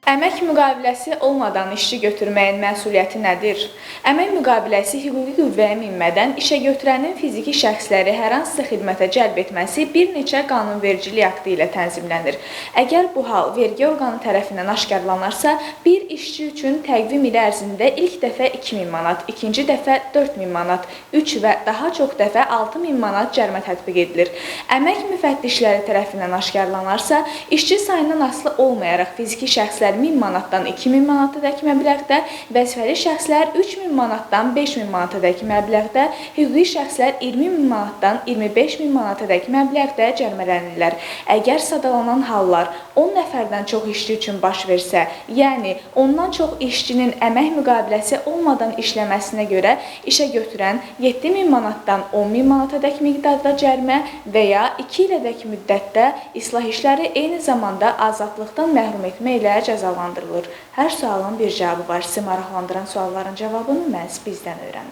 Əmək müqaviləsi olmadan işçi götürməyin məsuliyyəti nədir? Əmək müqaviləsi hüquqi qüvvəyə minmədən işəgötürənin fiziki şəxsləri hər hansısa xidmətə cəlb etməsi bir neçə qanunvericilik aktı ilə tənzimlənir. Əgər bu hal vergi orqanı tərəfindən aşkarlanarsa, bir işçi üçün təqvim ili ərzində ilk dəfə 2000 manat, ikinci dəfə 4000 manat, 3 və daha çox dəfə 6000 manat cərimə tətbiq edilir. Əmək müfəttişləri tərəfindən aşkarlanarsa, işçi sayından asılı olmayaraq fiziki şəxslər 1000 manatdan 2000 manatadək məbləğdə, vəzifəli şəxslər 3000 manatdan 5000 manatadək məbləğdə, hüquqi şəxslər 20000 manatdan 25000 manatadək məbləğdə cərimələnirlər. Əgər sadalanan hallar 10 nəfərdən çox işçi üçün baş versə, yəni ondan çox işçinin əmək müqaviləsi olmadan işləməsinə görə işə götürən 7000 manatdan 10000 manatadək miqdarda cərimə və ya 2 ilədək müddətdə islah işləri eyni zamanda azadlıqdan məhrum etmə ilə cəzalandırılır. Hər sualın bir cavabı var. Sizi maraqlandıran sualların cavabını məhz bizdən öyrənin.